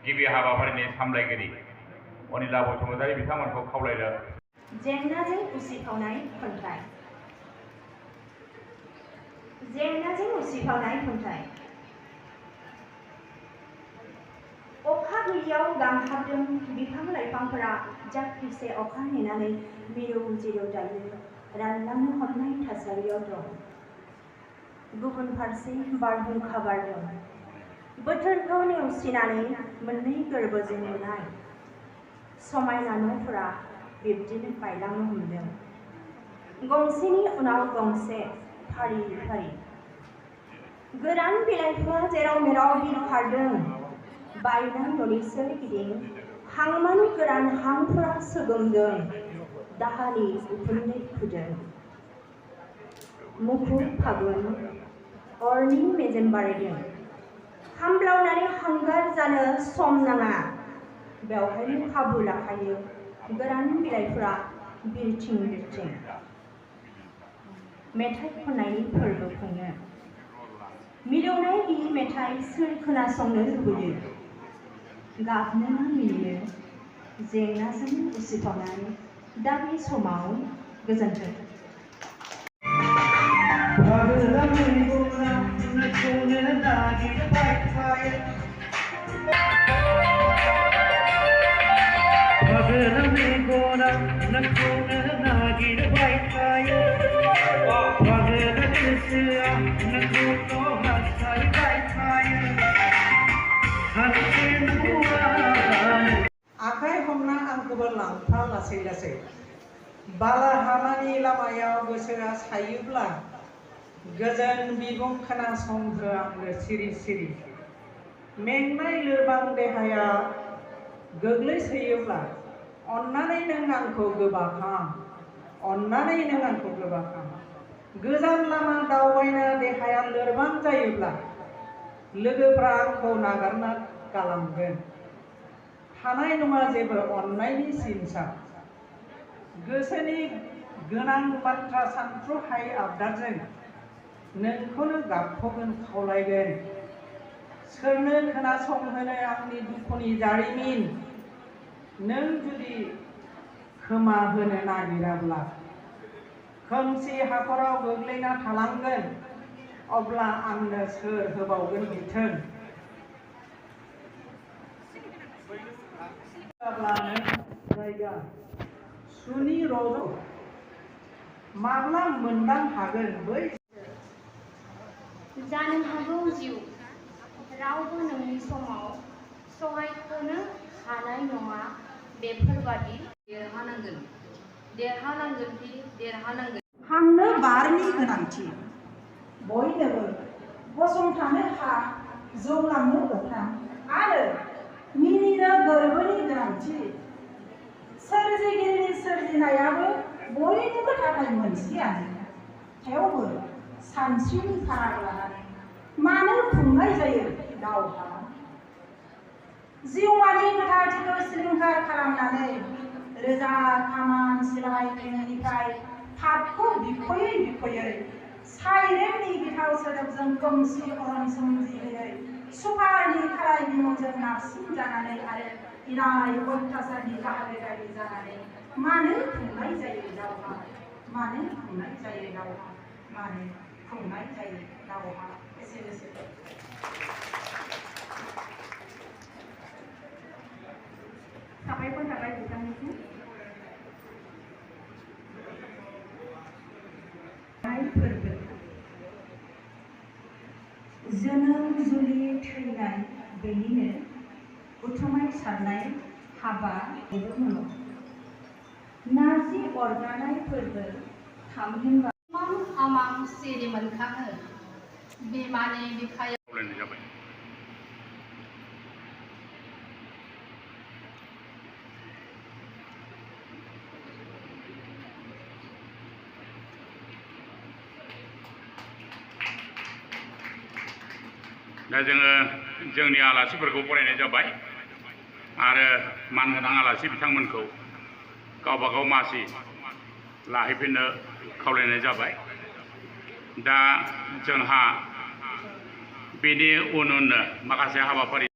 गिबि हाबाफारिनि सामलायगिरि अनिला बसुमतारी बिथांमोनखौ खावलायदों। जेंनाजों उसिफावनाय खन्थाइ। जेंनाजों उसिफावनाय खन्थाइ। अखा गैयैयाव गांहाबदों बिफां लाइफांफोरा जाख्रिसे अखा नेनानै मिरौ जिरौ दायो रानलांनो हरनाय थासारियाव दं। गुबुन फारसे बारहुंखा बारदों। बोथोरखौ नेवसिनानै मोननै गोरबोजों लुनाय समायना न'फोरा बिब्दिनो बायलांनो हमदों। गंसेनि उनाव गंसे फारि फारि गोरान बिलाइफोरा जेराव मेराव बिरखारदों। बायनाय न'नि सोरगिदिं हांमानि गोरान हांफोरा सोगोमदों। दाहानि उखुन्दै खुदों। मुखुब फागुन अरनि मेजेम बारायदों। खामब्लावनानै हांगार जानो सम नाङा। बेवहायनो खाबु लाखायो गोरान बिलाइफोरा बिरथिं बिरथिं। मेथाइ खननायनि फोरबो खुंनो। मिलौनाय गैयि मेथाइ सोर खोनासंनो लुबैयो। गाबनो ना मिनिनो जेंनाजों उसिफावनाय दा बे समाव गोजोन्थों। आखाइ हमना आंखौबो लांफा लासै लासै बालाहामानि लामायाव गोसोआ सायोब्ला गोजोन बिबुं खोनासंहो आंनो सिरि सिरि। मेंनाय लोरबां देहाया गोग्लैसोयोब्ला अन्नानै नों आंखौ गोबाखां। अन्नानै नों आंखौ गोबाखां। गोजान लामा दावबायना देहाया लोरबां जायोब्ला लोगोफ्रा आंखौ नागारना गालांगोन। थानाय नङा जेबो अन्नायनि सिनसा। गोसोनि गोनां बाथ्रा सानथ्र'हायै आबदारजों नोंखौनो गाबखगोन खावलायगोन। सोरनो खोनासंहोनो आंनि दुखुनि जारिमिन। नों जुदि खोमा होनो नागिराब्ला खोमसि हाखराव गोग्लैना थालांगोन। अब्ला आंनो सोर होबावगोन बिथोन। जायगा सुनि रज' माब्ला मोनदां हागोन बै। जानो हागौ जिउ रावबो नोंनि समाव सहायख'नो हानाय नङा बेफोरबादि। देरहानांगोन देरहानांगोन। हांनो बारनि गोनांथि। बयनोबो गसंथानो हा जौलांनो अख्रां आरो मिनिनो गोरबोनि गोनांथि। सोरजिगिरिनि सोरजिनायाबो बयनिबो थाखाय मोनसेयानो। थेवबो सानस्रिनि फाराग लानानै मानो खुंनाय जायो दावहा। जिउमानि गोथारथिखौ सिलिंखार खालामनानै रोजा खामान सिलाय फैनायनिफ्राय पापखौ बिखयै बिखयै साइरेननि गिथाव सोदोबजों खोमसि अरन सोमजिहोयै सुपारनि खाराय बिमुंजों नारसिन जानानै आरो इनाय अयथासारनि बाहागो दारि जानानै मानो खुंनाय जायो दावहा। मानो खुंनाय जायो दावहा। मानो खुंनाय जायो दावहा। एसेनोसै। साबायखर थाबाय बिथांनिसिम। फोरबो जोनोम जुलि थैनाय बेनिनो उथुमाय सारनाय हाबा मुलुग नारजि अरगानाय फोरबो थामहिनबा आमां सिरि मोनखाङो बिमानि बिखायाव। खावलायनाय जाबाय। दा जोङो जोंनि आलासिफोरखौ बरायनाय जाबाय आरो मानगोनां आलासि बिथांमोनखौ गावबा गाव मासि लाहैफिननो खावलायनाय जाबाय। दा जोंहा बेनि उन उननो माखासे हाबाफारि